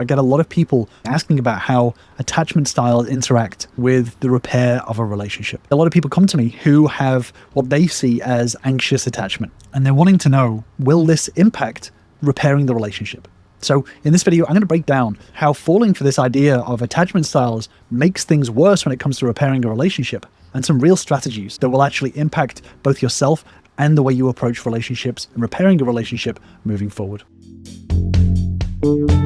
I get a lot of people asking about how attachment styles interact with the repair of a relationship. A lot of people come to me who have what they see as anxious attachment, and they're wanting to know, will this impact repairing the relationship? So in this video, I'm going to break down how falling for this idea of attachment styles makes things worse when it comes to repairing a relationship, and some real strategies that will actually impact both yourself and the way you approach relationships and repairing a relationship moving forward.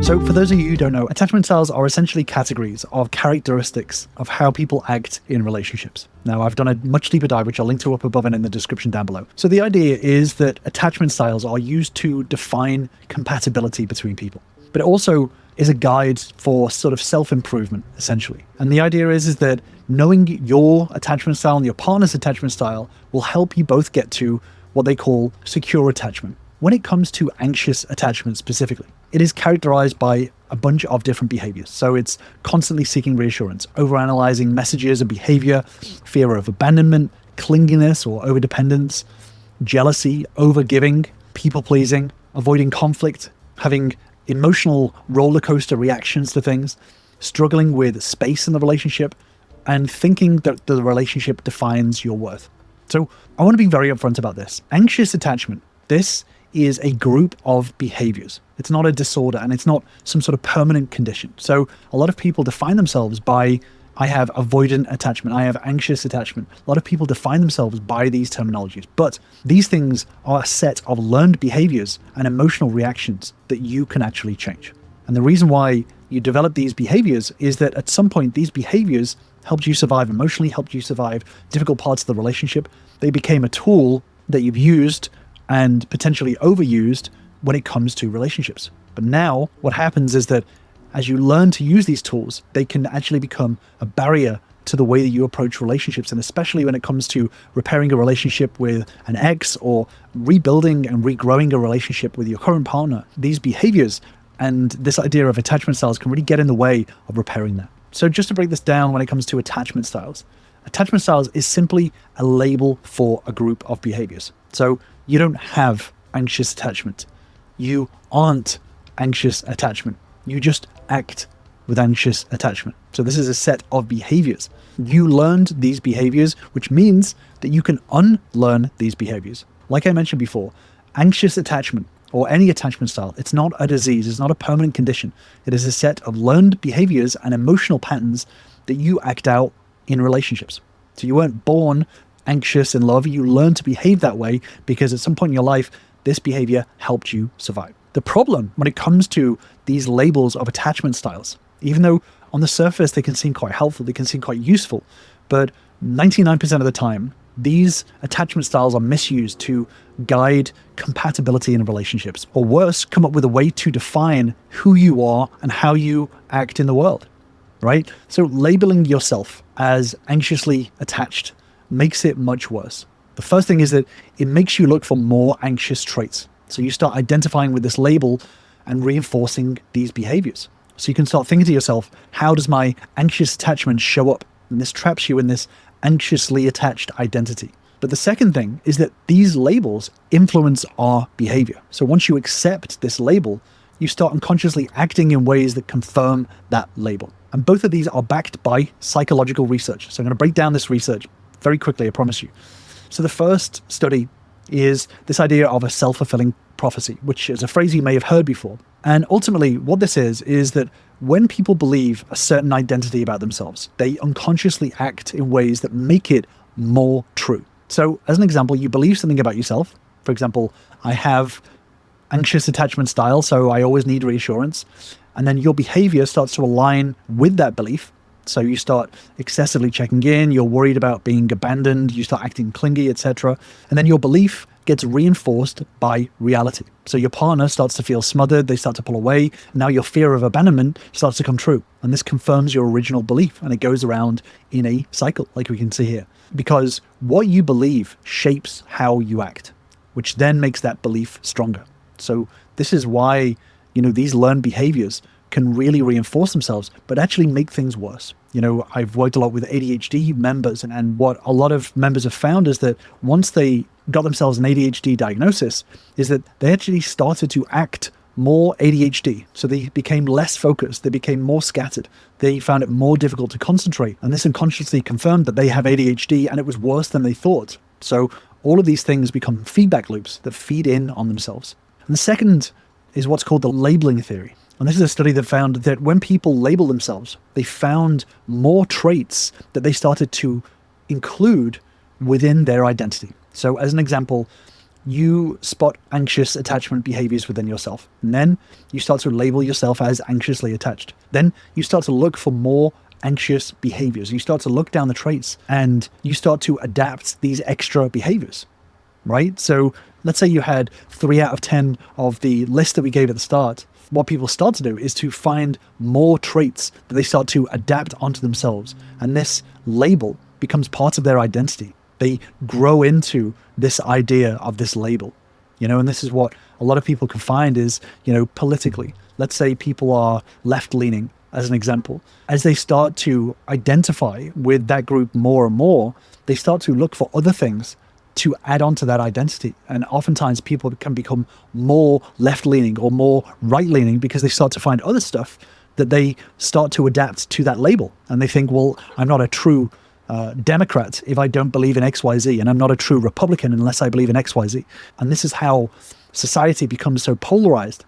So for those of you who don't know, attachment styles are essentially categories of characteristics of how people act in relationships. Now, I've done a much deeper dive, which I'll link to up above and in the description down below. So the idea is that attachment styles are used to define compatibility between people, but it also is a guide for sort of self-improvement, essentially. And the idea is that knowing your attachment style and your partner's attachment style will help you both get to what they call secure attachment. When it comes to anxious attachment specifically, it is characterized by a bunch of different behaviors. So it's constantly seeking reassurance, overanalyzing messages and behavior, fear of abandonment, clinginess or overdependence, jealousy, overgiving, people-pleasing, avoiding conflict, having emotional roller coaster reactions to things, struggling with space in the relationship, and thinking that the relationship defines your worth. So I want to be very upfront about this. Anxious attachment, this is a group of behaviors. It's not a disorder, and it's not some sort of permanent condition. So a lot of people define themselves by, I have avoidant attachment, I have anxious attachment. A lot of people define themselves by these terminologies, but these things are a set of learned behaviors and emotional reactions that you can actually change. And the reason why you develop these behaviors is that at some point, these behaviors helped you survive emotionally, helped you survive difficult parts of the relationship. They became a tool that you've used and potentially overused when it comes to relationships. But now what happens is that as you learn to use these tools, they can actually become a barrier to the way that you approach relationships. And especially when it comes to repairing a relationship with an ex or rebuilding and regrowing a relationship with your current partner, these behaviors and this idea of attachment styles can really get in the way of repairing that. So just to break this down when it comes to attachment styles is simply a label for a group of behaviors. So you don't have anxious attachment. You aren't anxious attachment. You just act with anxious attachment. So this is a set of behaviors. You learned these behaviors, which means that you can unlearn these behaviors. Like I mentioned before, anxious attachment or any attachment style, it's not a disease, it's not a permanent condition. It is a set of learned behaviors and emotional patterns that you act out in relationships. So you weren't born anxious in love, you learn to behave that way because at some point in your life, this behavior helped you survive. The problem when it comes to these labels of attachment styles, even though on the surface they can seem quite helpful, they can seem quite useful, but 99% of the time, these attachment styles are misused to guide compatibility in relationships, or worse, come up with a way to define who you are and how you act in the world, right? So labeling yourself as anxiously attached makes it much worse. The first thing is that it makes you look for more anxious traits. So you start identifying with this label and reinforcing these behaviors. So you can start thinking to yourself, how does my anxious attachment show up? And this traps you in this anxiously attached identity. But the second thing is that these labels influence our behavior. So once you accept this label, you start unconsciously acting in ways that confirm that label. And both of these are backed by psychological research. So I'm going to break down this research very quickly, I promise you. So the first study is this idea of a self-fulfilling prophecy, which is a phrase you may have heard before. And ultimately what this is that when people believe a certain identity about themselves, they unconsciously act in ways that make it more true. So as an example, you believe something about yourself. For example, I have anxious attachment style, so I always need reassurance. And then your behavior starts to align with that belief. So you start excessively checking in, you're worried about being abandoned, you start acting clingy, etc. And then your belief gets reinforced by reality. So your partner starts to feel smothered, they start to pull away. Now your fear of abandonment starts to come true. And this confirms your original belief, and it goes around in a cycle, like we can see here. Because what you believe shapes how you act, which then makes that belief stronger. So this is why, these learned behaviors can really reinforce themselves, but actually make things worse. I've worked a lot with ADHD members, and what a lot of members have found is that once they got themselves an ADHD diagnosis, is that they actually started to act more ADHD. So they became less focused. They became more scattered. They found it more difficult to concentrate. And this unconsciously confirmed that they have ADHD, and it was worse than they thought. So all of these things become feedback loops that feed in on themselves. And the second is what's called the labeling theory. And this is a study that found that when people label themselves, they found more traits that they started to include within their identity. So as an example, you spot anxious attachment behaviors within yourself. And then you start to label yourself as anxiously attached. Then you start to look for more anxious behaviors. You start to look down the traits and you start to adapt these extra behaviors, right? So let's say you had 3 out of 10 of the list that we gave at the start. What people start to do is to find more traits that they start to adapt onto themselves. And this label becomes part of their identity. They grow into this idea of this label, and this is what a lot of people can find is, politically, let's say people are left-leaning, as an example. As they start to identify with that group more and more, they start to look for other things to add on to that identity. And oftentimes people can become more left-leaning or more right-leaning because they start to find other stuff that they start to adapt to that label. And they think, well, I'm not a true Democrat if I don't believe in XYZ, and I'm not a true Republican unless I believe in XYZ. And this is how society becomes so polarized,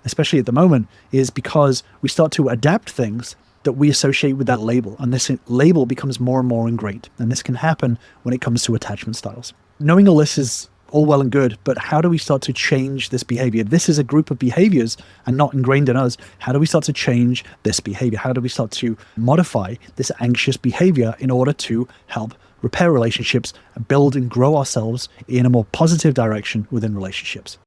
especially at the moment, is because we start to adapt things that we associate with that label, and this label becomes more and more ingrained. And this can happen when it comes to attachment styles. Knowing all this is all well and good, but how do we start to change this behavior? This is a group of behaviors and not ingrained in us. How do we start to change this behavior? How do we start to modify this anxious behavior in order to help repair relationships and build and grow ourselves in a more positive direction within relationships?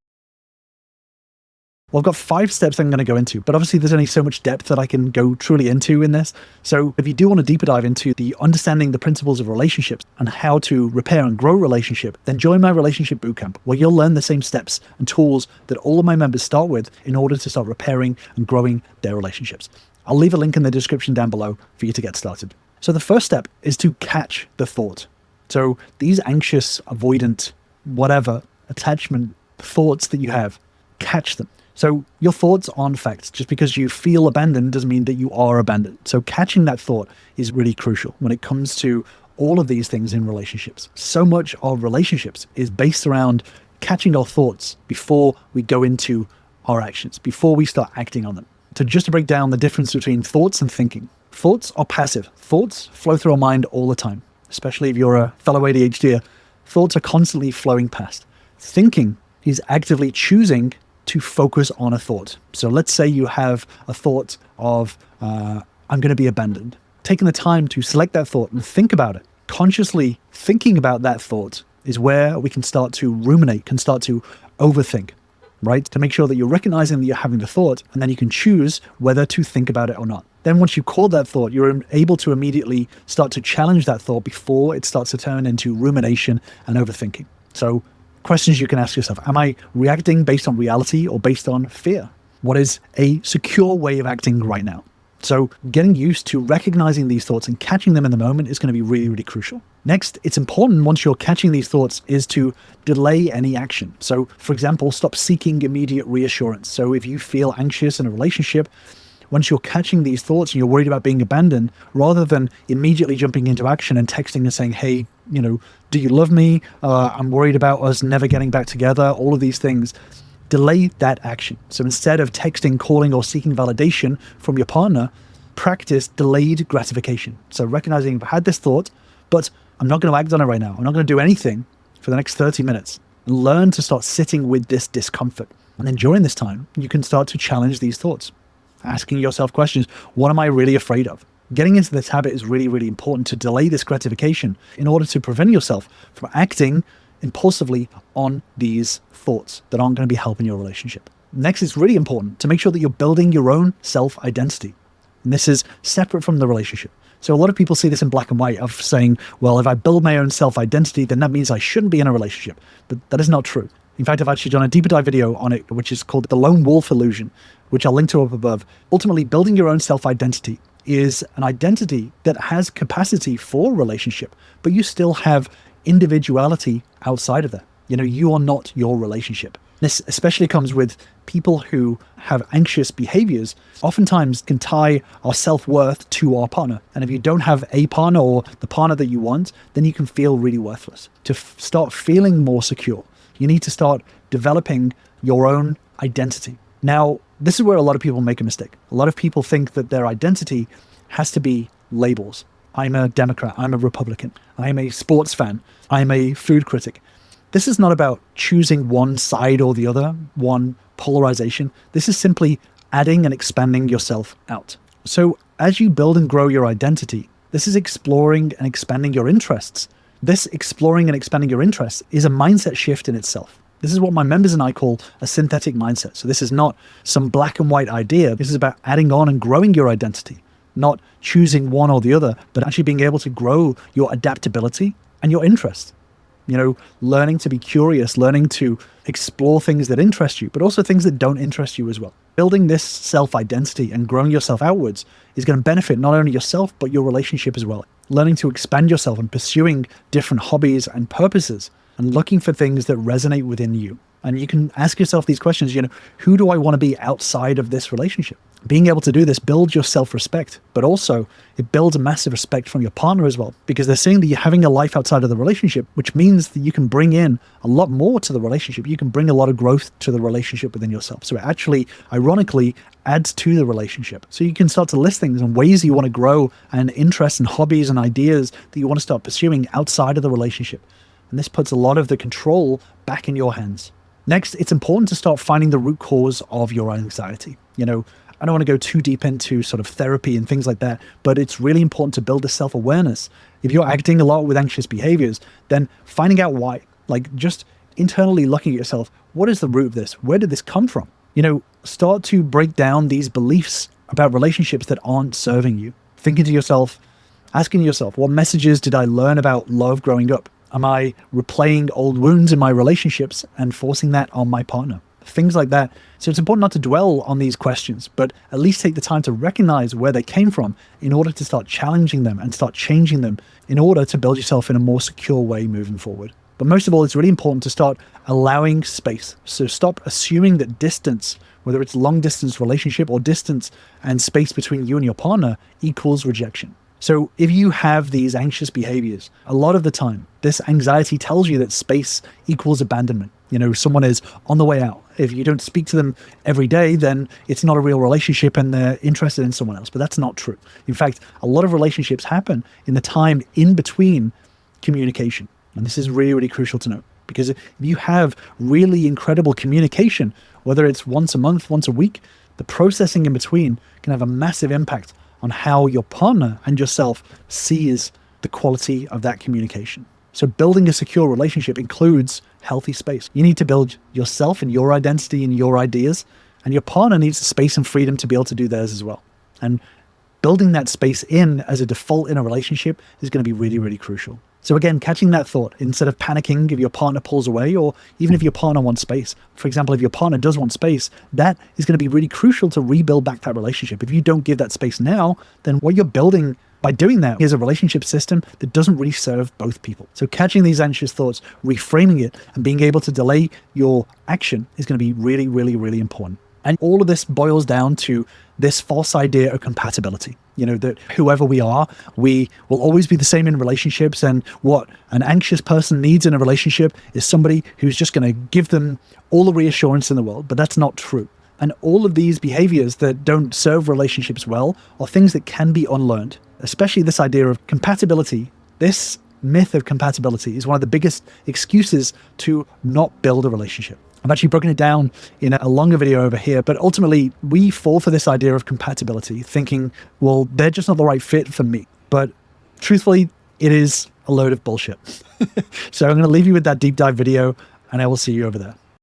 Well, I've got 5 steps I'm going to go into, but obviously there's only so much depth that I can go truly into in this. So if you do want to deeper dive into the understanding the principles of relationships and how to repair and grow relationship, then join my Relationship Bootcamp, where you'll learn the same steps and tools that all of my members start with in order to start repairing and growing their relationships. I'll leave a link in the description down below for you to get started. So the first step is to catch the thought. So these anxious, avoidant, whatever attachment thoughts that you have, catch them. So your thoughts aren't facts. Just because you feel abandoned doesn't mean that you are abandoned. So catching that thought is really crucial when it comes to all of these things in relationships. So much of relationships is based around catching our thoughts before we go into our actions, before we start acting on them. So just to break down the difference between thoughts and thinking. Thoughts are passive. Thoughts flow through our mind all the time, especially if you're a fellow ADHDer. Thoughts are constantly flowing past. Thinking is actively choosing to focus on a thought. So let's say you have a thought of, I'm going to be abandoned. Taking the time to select that thought and think about it. Consciously thinking about that thought is where we can start to ruminate, can start to overthink, right? To make sure that you're recognizing that you're having the thought, and then you can choose whether to think about it or not. Then once you call that thought, you're able to immediately start to challenge that thought before it starts to turn into rumination and overthinking. So questions you can ask yourself: am I reacting based on reality or based on fear? What is a secure way of acting right now? So getting used to recognizing these thoughts and catching them in the moment is going to be really, really crucial. Next, it's important once you're catching these thoughts is to delay any action. So for example, stop seeking immediate reassurance. So if you feel anxious in a relationship, once you're catching these thoughts and you're worried about being abandoned, rather than immediately jumping into action and texting and saying, hey, do you love me? I'm worried about us never getting back together. All of these things, delay that action. So instead of texting, calling, or seeking validation from your partner, practice delayed gratification. So recognizing I've had this thought, but I'm not going to act on it right now. I'm not going to do anything for the next 30 minutes. And learn to start sitting with this discomfort. And then during this time, you can start to challenge these thoughts. Asking yourself questions: what am I really afraid of? Getting into this habit is really, really important to delay this gratification in order to prevent yourself from acting impulsively on these thoughts that aren't going to be helping your relationship. Next, it's really important to make sure that you're building your own self-identity. And this is separate from the relationship. So a lot of people see this in black and white of saying, well, if I build my own self-identity, then that means I shouldn't be in a relationship. But that is not true. In fact, I've actually done a deeper dive video on it, which is called The Lone Wolf Illusion, which I'll link to up above. Ultimately, building your own self-identity is an identity that has capacity for relationship, but you still have individuality outside of that. You are not your relationship. This especially comes with people who have anxious behaviors, oftentimes can tie our self-worth to our partner. And if you don't have a partner or the partner that you want, then you can feel really worthless. To start feeling more secure, you need to start developing your own identity. Now, this is where a lot of people make a mistake. A lot of people think that their identity has to be labels. I'm a Democrat, I'm a Republican, I'm a sports fan, I'm a food critic. This is not about choosing one side or the other, one polarization. This is simply adding and expanding yourself out. So as you build and grow your identity, this is exploring and expanding your interests. This exploring and expanding your interests is a mindset shift in itself. This is what my members and I call a synthetic mindset. So this is not some black and white idea. This is about adding on and growing your identity, not choosing one or the other, but actually being able to grow your adaptability and your interest. Learning to be curious, learning to explore things that interest you, but also things that don't interest you as well. Building this self-identity and growing yourself outwards is going to benefit not only yourself, but your relationship as well. Learning to expand yourself and pursuing different hobbies and purposes and looking for things that resonate within you. And you can ask yourself these questions, who do I want to be outside of this relationship? Being able to do this builds your self-respect, but also it builds a massive respect from your partner as well, because they're seeing that you're having a life outside of the relationship, which means that you can bring in a lot more to the relationship. You can bring a lot of growth to the relationship within yourself. So it actually, ironically, adds to the relationship. So you can start to list things and ways you want to grow and interests and hobbies and ideas that you want to start pursuing outside of the relationship. And this puts a lot of the control back in your hands. Next, it's important to start finding the root cause of your anxiety. I don't want to go too deep into sort of therapy and things like that, but it's really important to build a self-awareness. If you're acting a lot with anxious behaviors, then finding out why, like just internally looking at yourself, what is the root of this? Where did this come from? Start to break down these beliefs about relationships that aren't serving you. Thinking to yourself, asking yourself, what messages did I learn about love growing up? Am I replaying old wounds in my relationships and forcing that on my partner? Things like that. So it's important not to dwell on these questions, but at least take the time to recognize where they came from in order to start challenging them and start changing them in order to build yourself in a more secure way moving forward. But most of all, it's really important to start allowing space. So stop assuming that distance, whether it's long distance relationship or distance and space between you and your partner, equals rejection. So if you have these anxious behaviors, a lot of the time, this anxiety tells you that space equals abandonment. Someone is on the way out. If you don't speak to them every day, then it's not a real relationship and they're interested in someone else. But that's not true. In fact, a lot of relationships happen in the time in between communication. And this is really, really crucial to know, because if you have really incredible communication, whether it's once a month, once a week, the processing in between can have a massive impact on how your partner and yourself sees the quality of that communication. So building a secure relationship includes healthy space. You need to build yourself and your identity and your ideas, and your partner needs the space and freedom to be able to do theirs as well. And building that space in as a default in a relationship is going to be really, really crucial. So again, catching that thought, instead of panicking if your partner pulls away, or even if your partner wants space. For example, if your partner does want space, that is going to be really crucial to rebuild back that relationship. If you don't give that space now, then what you're building by doing that is a relationship system that doesn't really serve both people. So catching these anxious thoughts, reframing it, and being able to delay your action is going to be really, really, really important. And all of this boils down to this false idea of compatibility. That whoever we are, we will always be the same in relationships. And what an anxious person needs in a relationship is somebody who's just going to give them all the reassurance in the world. But that's not true. And all of these behaviors that don't serve relationships well are things that can be unlearned, especially this idea of compatibility. This myth of compatibility is one of the biggest excuses to not build a relationship. I've actually broken it down in a longer video over here, but ultimately we fall for this idea of compatibility, thinking, well, they're just not the right fit for me. But truthfully, it is a load of bullshit. So I'm going to leave you with that deep dive video, and I will see you over there.